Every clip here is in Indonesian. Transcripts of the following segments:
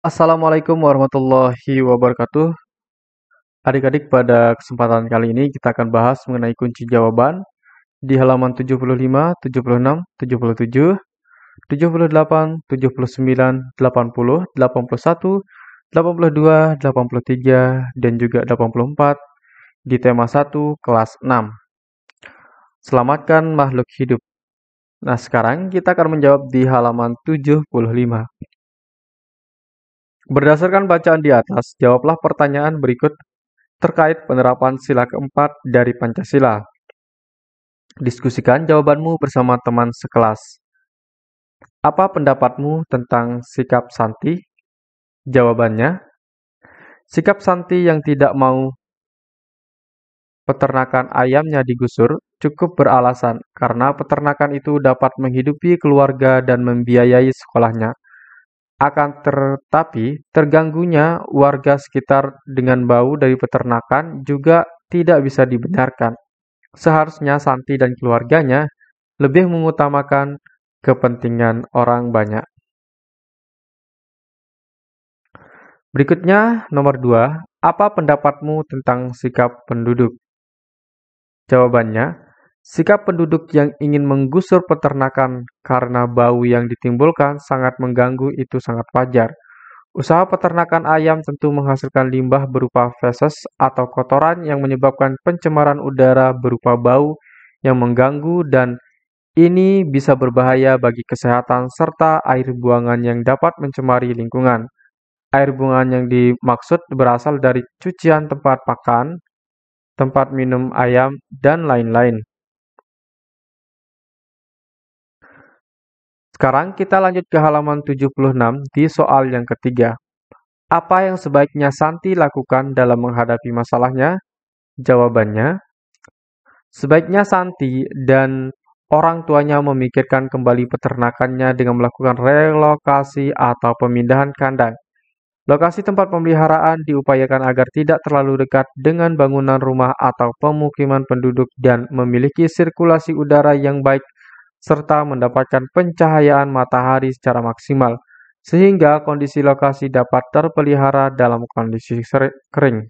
Assalamualaikum warahmatullahi wabarakatuh. Adik-adik, pada kesempatan kali ini kita akan bahas mengenai kunci jawaban di halaman 75, 76, 77, 78, 79, 80, 81, 82, 83, dan juga 84 di tema 1 kelas 6. Selamatkan makhluk hidup. Nah, sekarang kita akan menjawab di halaman 75. Berdasarkan bacaan di atas, jawablah pertanyaan berikut terkait penerapan sila keempat dari Pancasila. Diskusikan jawabanmu bersama teman sekelas. Apa pendapatmu tentang sikap Santi? Jawabannya, sikap Santi yang tidak mau peternakan ayamnya digusur cukup beralasan karena peternakan itu dapat menghidupi keluarga dan membiayai sekolahnya. Akan tetapi, terganggunya warga sekitar dengan bau dari peternakan juga tidak bisa dibenarkan. Seharusnya Santi dan keluarganya lebih mengutamakan kepentingan orang banyak. Berikutnya, nomor 2. Apa pendapatmu tentang sikap penduduk? Jawabannya, sikap penduduk yang ingin menggusur peternakan karena bau yang ditimbulkan sangat mengganggu itu sangat wajar. Usaha peternakan ayam tentu menghasilkan limbah berupa feses atau kotoran yang menyebabkan pencemaran udara berupa bau yang mengganggu dan ini bisa berbahaya bagi kesehatan serta air buangan yang dapat mencemari lingkungan. Air buangan yang dimaksud berasal dari cucian tempat makan, tempat minum ayam, dan lain-lain. Sekarang kita lanjut ke halaman 76 di soal yang ketiga. Apa yang sebaiknya Santi lakukan dalam menghadapi masalahnya? Jawabannya, sebaiknya Santi dan orang tuanya memikirkan kembali peternakannya dengan melakukan relokasi atau pemindahan kandang. Lokasi tempat pemeliharaan diupayakan agar tidak terlalu dekat dengan bangunan rumah atau pemukiman penduduk dan memiliki sirkulasi udara yang baik serta mendapatkan pencahayaan matahari secara maksimal, sehingga kondisi lokasi dapat terpelihara dalam kondisi kering.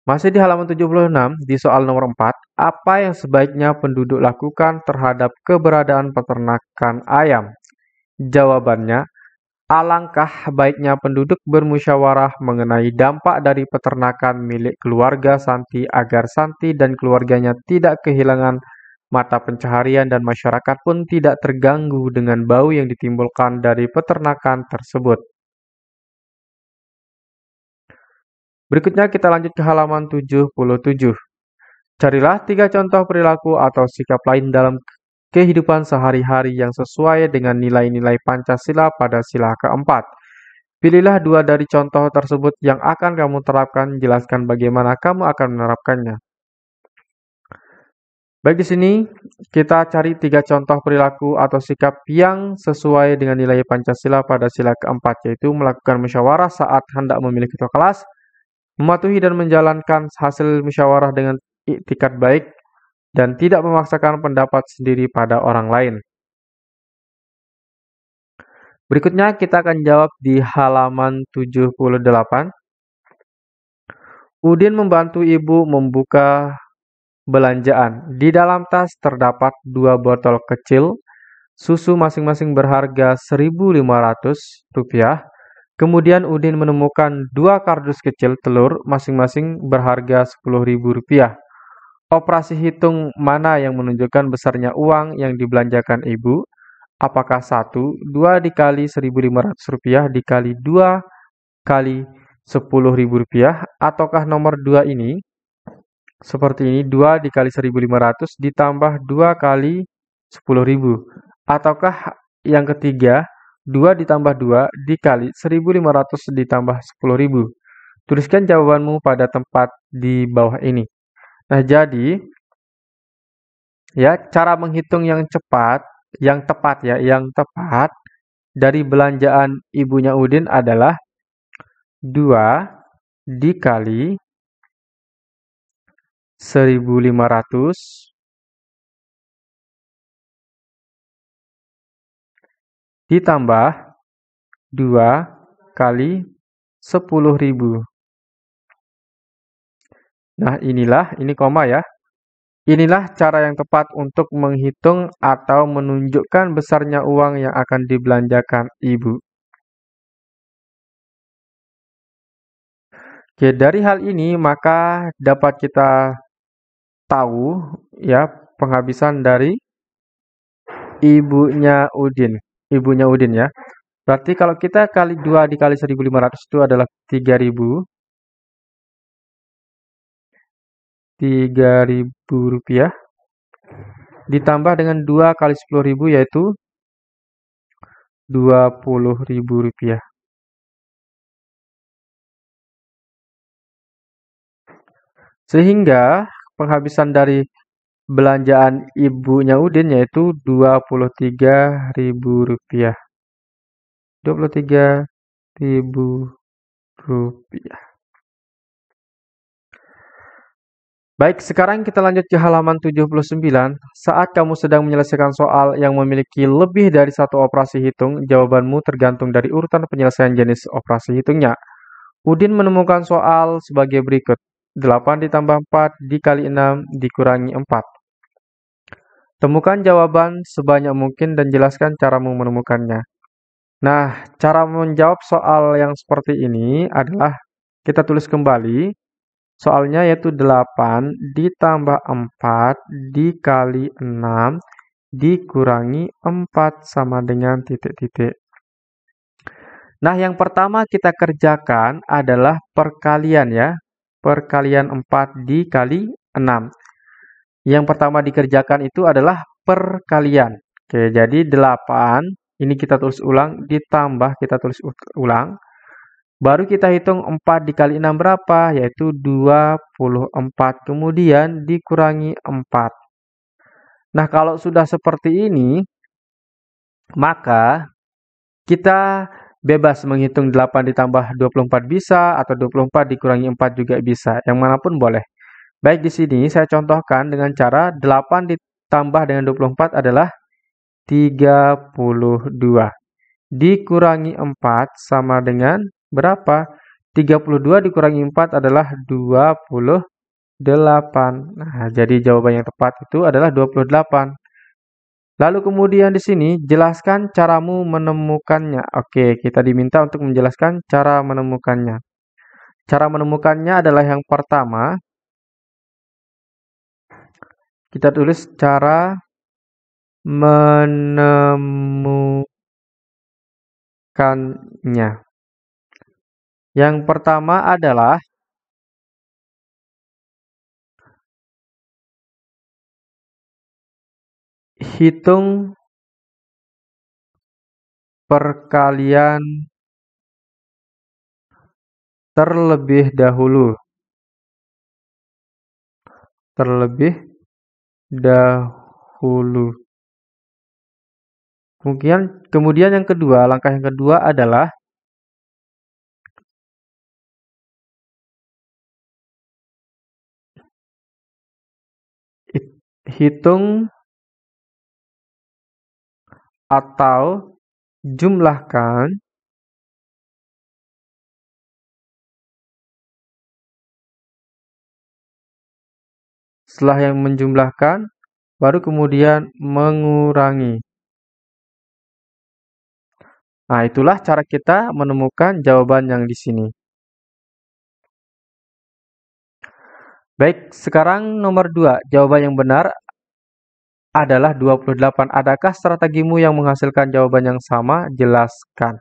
Masih di halaman 76, di soal nomor 4, apa yang sebaiknya penduduk lakukan terhadap keberadaan peternakan ayam? Jawabannya, alangkah baiknya penduduk bermusyawarah mengenai dampak dari peternakan milik keluarga Santi agar Santi dan keluarganya tidak kehilangan mata pencaharian dan masyarakat pun tidak terganggu dengan bau yang ditimbulkan dari peternakan tersebut. Berikutnya kita lanjut ke halaman 77. Carilah 3 contoh perilaku atau sikap lain dalam kehidupan sehari-hari yang sesuai dengan nilai-nilai Pancasila pada sila keempat. Pilihlah 2 dari contoh tersebut yang akan kamu terapkan, jelaskan bagaimana kamu akan menerapkannya. Baik, di sini kita cari 3 contoh perilaku atau sikap yang sesuai dengan nilai Pancasila pada sila keempat, yaitu melakukan musyawarah saat hendak memilih ketua kelas, mematuhi dan menjalankan hasil musyawarah dengan iktikad baik, dan tidak memaksakan pendapat sendiri pada orang lain. Berikutnya kita akan jawab di halaman 78. Udin membantu ibu membuka belanjaan. Di dalam tas terdapat 2 botol kecil susu masing-masing berharga Rp1.500. Kemudian Udin menemukan 2 kardus kecil telur masing-masing berharga Rp10.000. Operasi hitung mana yang menunjukkan besarnya uang yang dibelanjakan ibu? Apakah 1, 2 dikali Rp1.500 dikali 2 kali Rp10.000, ataukah nomor 2 ini? Seperti ini, 2 dikali 1.500 ditambah 2 kali 10.000. Ataukah yang ketiga, 2 ditambah 2 dikali 1.500 ditambah 10.000. Tuliskan jawabanmu pada tempat di bawah ini. Nah, jadi ya cara menghitung yang tepat dari belanjaan ibunya Udin adalah 2 dikali 1.500 ditambah 2 kali 10.000. Nah, ini koma ya. Inilah cara yang tepat untuk menghitung atau menunjukkan besarnya uang yang akan dibelanjakan Ibu. Oke, dari hal ini maka dapat kita tahu ya penghabisan dari ibunya Udin. Ibunya Udin ya. Berarti kalau kita kali 2 dikali 1.500 itu adalah 3.000. 3.000 rupiah. Ditambah dengan 2 kali 10.000 yaitu 20.000 rupiah. Sehingga penghabisan dari belanjaan ibunya Udin yaitu 23.000 rupiah. 23.000 rupiah. Baik, sekarang kita lanjut ke halaman 79. Saat kamu sedang menyelesaikan soal yang memiliki lebih dari satu operasi hitung, jawabanmu tergantung dari urutan penyelesaian jenis operasi hitungnya. Udin menemukan soal sebagai berikut. 8 ditambah 4 dikali 6 dikurangi 4. Temukan jawaban sebanyak mungkin dan jelaskan caramu menemukannya. Nah, cara menjawab soal yang seperti ini adalah kita tulis kembali. Soalnya yaitu 8 ditambah 4 dikali 6 dikurangi 4 sama dengan titik-titik. Nah, yang pertama kita kerjakan adalah perkalian ya. Perkalian 4 dikali 6. Yang pertama dikerjakan itu adalah perkalian. Oke, jadi 8, ini kita tulis ulang, ditambah kita tulis ulang. Baru kita hitung 4 dikali 6 berapa? Yaitu 24. Kemudian dikurangi 4. Nah, kalau sudah seperti ini, maka kita bebas menghitung 8 ditambah 24 bisa, atau 24 dikurangi 4 juga bisa. Yang manapun boleh. Baik, di sini saya contohkan dengan cara 8 ditambah dengan 24 adalah 32. Dikurangi 4 sama dengan berapa? 32 dikurangi 4 adalah 28. Nah, jadi jawaban yang tepat itu adalah 28. Lalu kemudian di sini, jelaskan caramu menemukannya. Oke, kita diminta untuk menjelaskan cara menemukannya. Cara menemukannya adalah yang pertama, kita tulis cara menemukannya. Yang pertama adalah hitung perkalian terlebih dahulu. Terlebih dahulu. Kemudian yang kedua, langkah yang kedua adalah hitung atau jumlahkan setelah yang menjumlahkan baru kemudian mengurangi. Nah, itulah cara kita menemukan jawaban yang di sini. Baik, sekarang nomor 2. Jawaban yang benar adalah 28. Adakah strategimu yang menghasilkan jawaban yang sama? Jelaskan.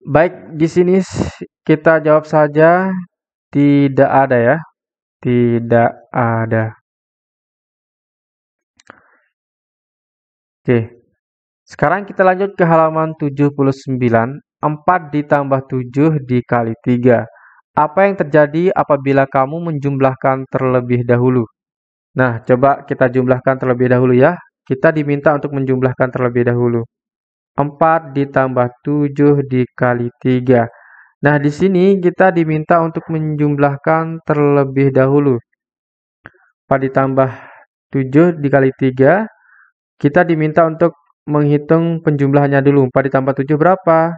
Baik, di sini kita jawab saja tidak ada ya. Tidak ada. Oke. Sekarang kita lanjut ke halaman 79. 4 ditambah 7 dikali 3. Apa yang terjadi apabila kamu menjumlahkan terlebih dahulu? Nah, coba kita jumlahkan terlebih dahulu ya. Kita diminta untuk menjumlahkan terlebih dahulu. 4 ditambah 7 dikali 3. Nah, di sini kita diminta untuk menjumlahkan terlebih dahulu. 4 ditambah 7 dikali 3, kita diminta untuk menghitung penjumlahannya dulu. 4 ditambah 7 berapa?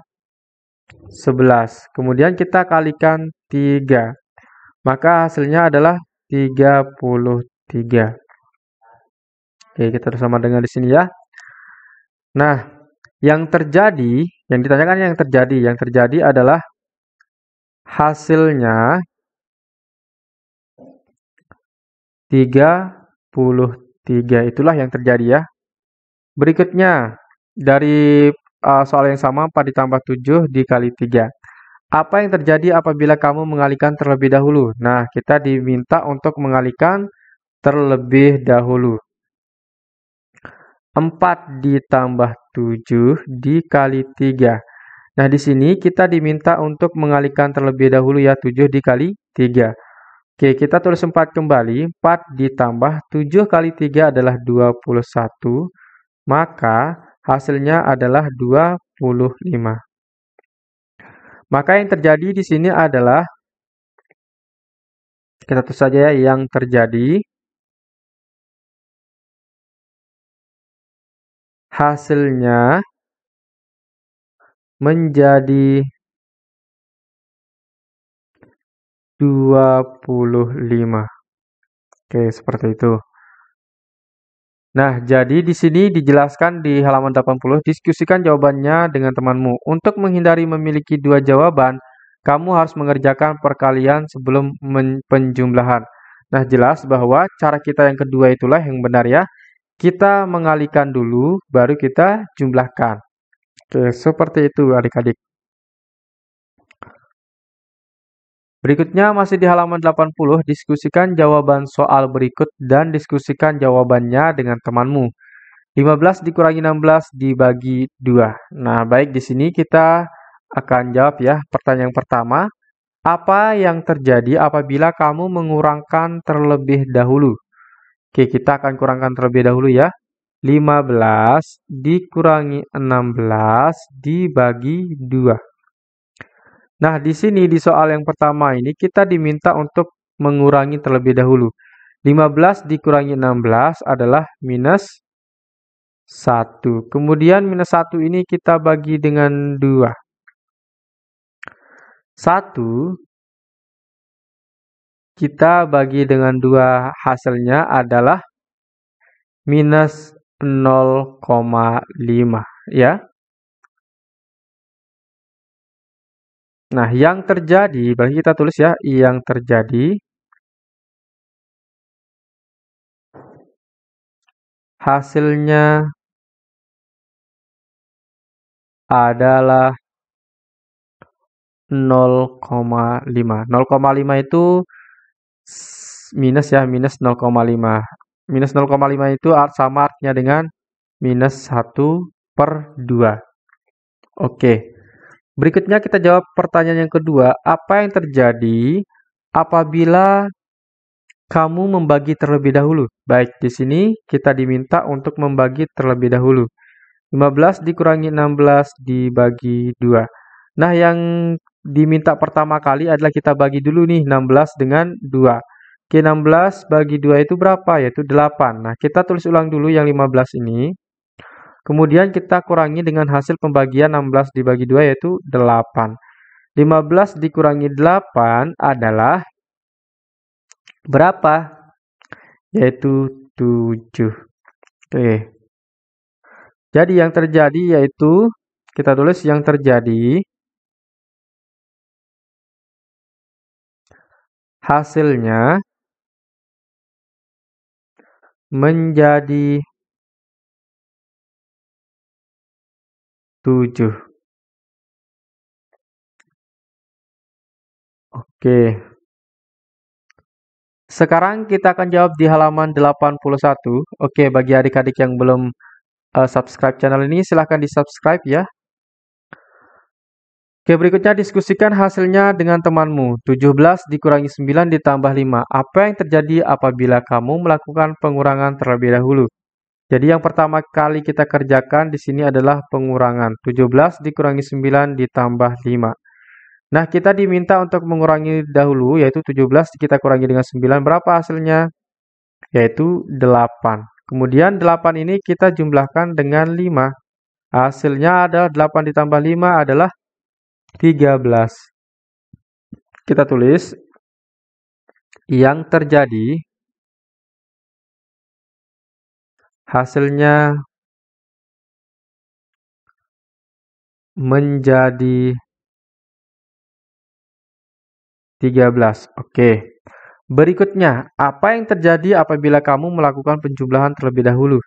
11. Kemudian kita kalikan 3. Maka hasilnya adalah 33. Oke, kita harus sama dengan di sini ya. Nah, yang ditanyakan yang terjadi adalah hasilnya 33. Itulah yang terjadi ya. Berikutnya, dari soal yang sama 4 ditambah 7 dikali 3. Apa yang terjadi apabila kamu mengalihkan terlebih dahulu? Nah, kita diminta untuk mengalihkan terlebih dahulu. 4 ditambah 7 dikali 3. Nah, di sini kita diminta untuk mengalihkan terlebih dahulu ya, 7 dikali 3. Oke, kita tulis 4 kembali. 4 ditambah 7 kali 3 adalah 21. Maka hasilnya adalah 25. Maka yang terjadi di sini adalah, kita tulis saja ya, yang terjadi hasilnya menjadi 25. Oke, seperti itu. Nah, jadi di sini dijelaskan di halaman 80, diskusikan jawabannya dengan temanmu. Untuk menghindari memiliki dua jawaban, kamu harus mengerjakan perkalian sebelum penjumlahan. Nah, jelas bahwa cara kita yang kedua itulah yang benar ya. Kita mengalihkan dulu, baru kita jumlahkan. Oke, seperti itu adik-adik. Berikutnya masih di halaman 80, diskusikan jawaban soal berikut dan diskusikan jawabannya dengan temanmu. 15 dikurangi 16 dibagi 2. Nah, baik di sini kita akan jawab ya. Pertanyaan pertama, apa yang terjadi apabila kamu mengurangkan terlebih dahulu? Oke, kita akan kurangkan terlebih dahulu ya. 15 dikurangi 16 dibagi 2. Nah, di sini di soal yang pertama ini kita diminta untuk mengurangi terlebih dahulu. 15 dikurangi 16 adalah minus 1. Kemudian minus 1 ini kita bagi dengan 2. 1 kita bagi dengan 2, hasilnya adalah minus 0,5 ya. Nah, yang terjadi, bagi kita tulis ya, yang terjadi hasilnya adalah 0,5. 0,5 itu minus ya, minus 0,5. Minus 0,5 itu sama artinya dengan minus 1/2. Oke. Berikutnya kita jawab pertanyaan yang kedua. Apa yang terjadi apabila kamu membagi terlebih dahulu? Baik, di sini kita diminta untuk membagi terlebih dahulu. 15 dikurangi 16 dibagi 2. Nah, yang diminta pertama kali adalah kita bagi dulu nih 16 dengan 2. Oke, 16 bagi 2 itu berapa? Yaitu 8. Nah, kita tulis ulang dulu yang 15 ini. Kemudian kita kurangi dengan hasil pembagian 16 dibagi 2 yaitu 8. 15 dikurangi 8 adalah berapa? Yaitu 7. Oke. Jadi yang terjadi yaitu, kita tulis yang terjadi hasilnya menjadi 7. Oke. Sekarang kita akan jawab di halaman 81. Oke, bagi adik-adik yang belum subscribe channel ini, silahkan di-subscribe ya. Oke, berikutnya diskusikan hasilnya dengan temanmu. 17 dikurangi 9 ditambah 5. Apa yang terjadi apabila kamu melakukan pengurangan terlebih dahulu? Jadi yang pertama kali kita kerjakan di sini adalah pengurangan. 17 dikurangi 9 ditambah 5. Nah, kita diminta untuk mengurangi dahulu, yaitu 17 kita kurangi dengan 9. Berapa hasilnya? Yaitu 8. Kemudian 8 ini kita jumlahkan dengan 5. Hasilnya adalah 8 ditambah 5 adalah 13. Kita tulis yang terjadi hasilnya menjadi 13. Oke. Berikutnya, apa yang terjadi apabila kamu melakukan penjumlahan terlebih dahulu?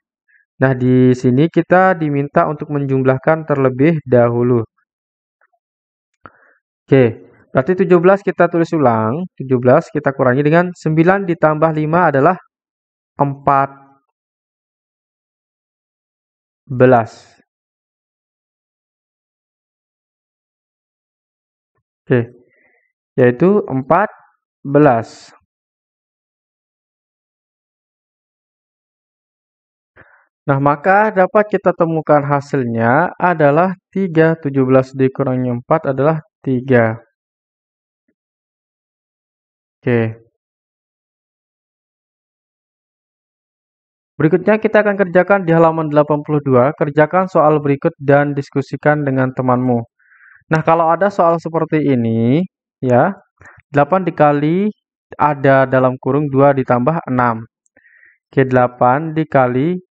Nah, di sini kita diminta untuk menjumlahkan terlebih dahulu. Oke, berarti 17 kita tulis ulang. 17 kita kurangi dengan 9 ditambah 5 adalah 14. Oke, yaitu 14. Nah, maka dapat kita temukan hasilnya adalah 3. 17 dikurangi 4 adalah 3. Oke. Berikutnya kita akan kerjakan di halaman 82. Kerjakan soal berikut dan diskusikan dengan temanmu. Nah, kalau ada soal seperti ini, ya, 8 dikali ada dalam kurung 2 ditambah 6. Oke, 8 dikali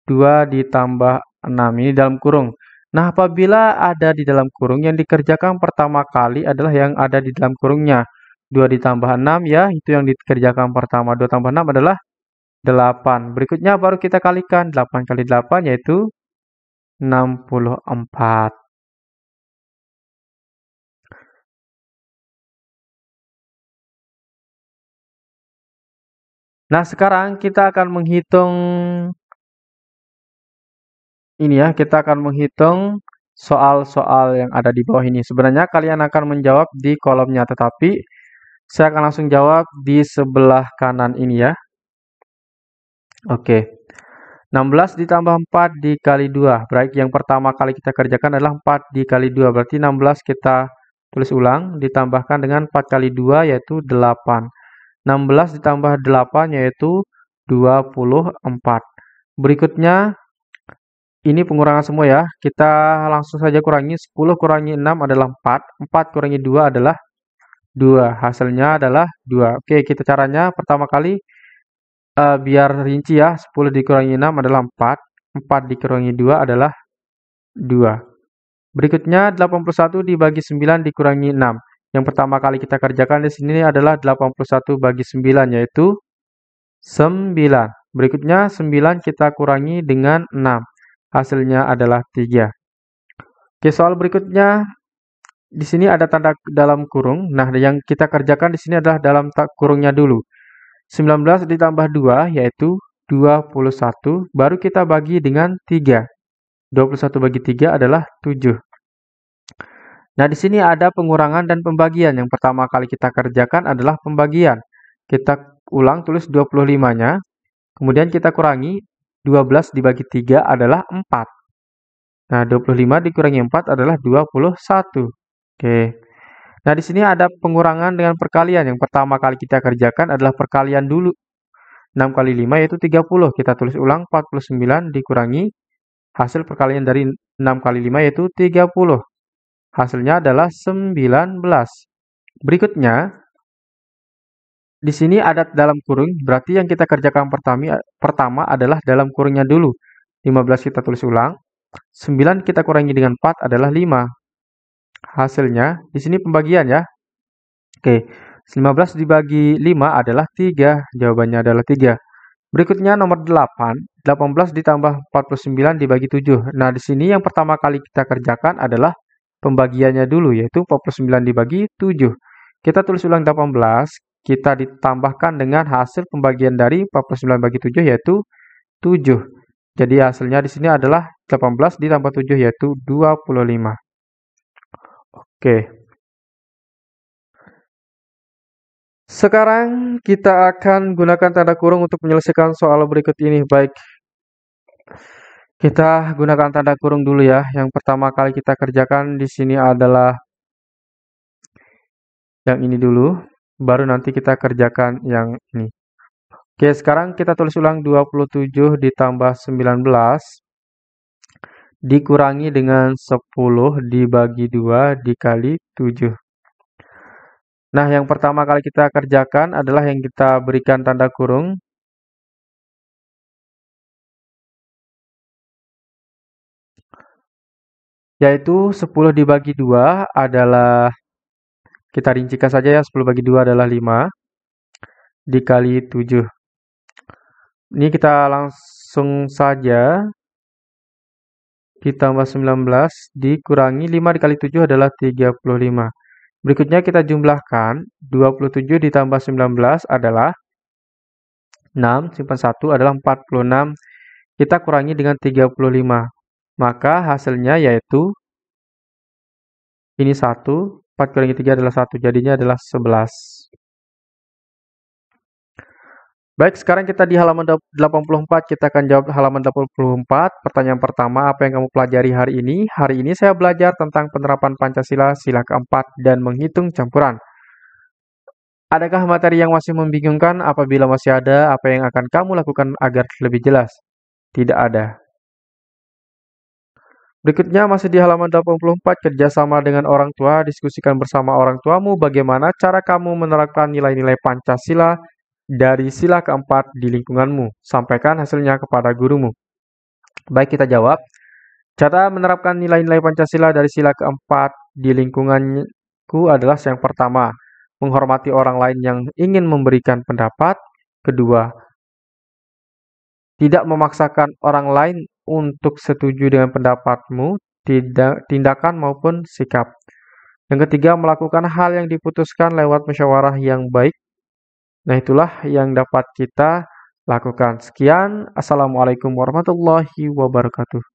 2 ditambah 6 ini dalam kurung. Nah, apabila ada di dalam kurung, yang dikerjakan pertama kali adalah yang ada di dalam kurungnya. 2 ditambah 6 ya, itu yang dikerjakan pertama. 2 tambah 6 adalah 8. Berikutnya baru kita kalikan. 8 kali 8 yaitu 64. Nah, sekarang kita akan menghitung ini ya, kita akan menghitung soal-soal yang ada di bawah ini. Sebenarnya kalian akan menjawab di kolomnya, tetapi saya akan langsung jawab di sebelah kanan ini ya. Oke. 16 ditambah 4 dikali 2. Berarti yang pertama kali kita kerjakan adalah 4 dikali 2. Berarti 16 kita tulis ulang, ditambahkan dengan 4 kali 2 yaitu 8. 16 ditambah 8 yaitu 24. Berikutnya, ini pengurangan semua ya. Kita langsung saja kurangi. 10 kurangi 6 adalah 4. 4 kurangi 2 adalah 2. Hasilnya adalah 2. Oke, kita caranya pertama kali biar rinci ya. 10 dikurangi 6 adalah 4. 4 dikurangi 2 adalah 2. Berikutnya 81 dibagi 9 dikurangi 6. Yang pertama kali kita kerjakan di sini adalah 81 bagi 9 yaitu 9. Berikutnya 9 kita kurangi dengan 6. Hasilnya adalah 3. Oke, soal berikutnya di sini ada tanda dalam kurung. Nah, yang kita kerjakan di sini adalah dalam kurungnya dulu. 19 ditambah 2 yaitu 21. Baru kita bagi dengan 3. 21 bagi 3 adalah 7. Nah, di sini ada pengurangan dan pembagian. Yang pertama kali kita kerjakan adalah pembagian. Kita ulang tulis 25-nya. Kemudian kita kurangi 12 dibagi 3 adalah 4. Nah, 25 dikurangi 4 adalah 21. Oke. Nah, di sini ada pengurangan dengan perkalian. Yang pertama kali kita kerjakan adalah perkalian dulu. 6 kali 5 yaitu 30. Kita tulis ulang 49 dikurangi hasil perkalian dari 6 kali 5 yaitu 30. Hasilnya adalah 19. Berikutnya, di sini ada dalam kurung, berarti yang kita kerjakan pertama adalah dalam kurungnya dulu. 15 kita tulis ulang. 9 kita kurangi dengan 4 adalah 5. Hasilnya, di sini pembagian ya. Oke, 15 dibagi 5 adalah 3. Jawabannya adalah 3. Berikutnya nomor 8. 18 ditambah 49 dibagi 7. Nah, di sini yang pertama kali kita kerjakan adalah pembagiannya dulu, yaitu 49 dibagi 7. Kita tulis ulang 18, kita ditambahkan dengan hasil pembagian dari 49 bagi 7, yaitu 7. Jadi hasilnya di sini adalah 18 ditambah 7, yaitu 25. Oke. Sekarang kita akan gunakan tanda kurung untuk menyelesaikan soal berikut ini. Baik, kita gunakan tanda kurung dulu ya. Yang pertama kali kita kerjakan di sini adalah yang ini dulu, baru nanti kita kerjakan yang ini. Oke, sekarang kita tulis ulang 27 ditambah 19 dikurangi dengan 10 dibagi 2 dikali 7. Nah, yang pertama kali kita kerjakan adalah yang kita berikan tanda kurung. Yaitu 10 dibagi 2 adalah, kita rincikan saja ya, 10 bagi 2 adalah 5 dikali 7. Ini kita langsung saja ditambah 19 dikurangi 5 dikali 7 adalah 35. Berikutnya kita jumlahkan 27 ditambah 19 adalah 6, simpan 1 adalah 46. Kita kurangi dengan 35. Maka hasilnya yaitu ini 1, 4 kurangi 3 adalah 1, jadinya adalah 11. Baik, sekarang kita di halaman 84, kita akan jawab halaman 84. Pertanyaan pertama, apa yang kamu pelajari hari ini? Hari ini saya belajar tentang penerapan Pancasila, sila keempat, dan menghitung campuran. Adakah materi yang masih membingungkan? Apabila masih ada, apa yang akan kamu lakukan agar lebih jelas? Tidak ada. Berikutnya masih di halaman 84, kerjasama dengan orang tua, diskusikan bersama orang tuamu bagaimana cara kamu menerapkan nilai-nilai Pancasila dari sila keempat di lingkunganmu. Sampaikan hasilnya kepada gurumu. Baik, kita jawab. Cara menerapkan nilai-nilai Pancasila dari sila keempat di lingkunganku adalah yang pertama, menghormati orang lain yang ingin memberikan pendapat. Kedua, tidak memaksakan orang lain untuk setuju dengan pendapatmu, tindakan maupun sikap. Yang ketiga, melakukan hal yang diputuskan lewat musyawarah yang baik. Nah, itulah yang dapat kita lakukan. Sekian, Assalamualaikum warahmatullahi wabarakatuh.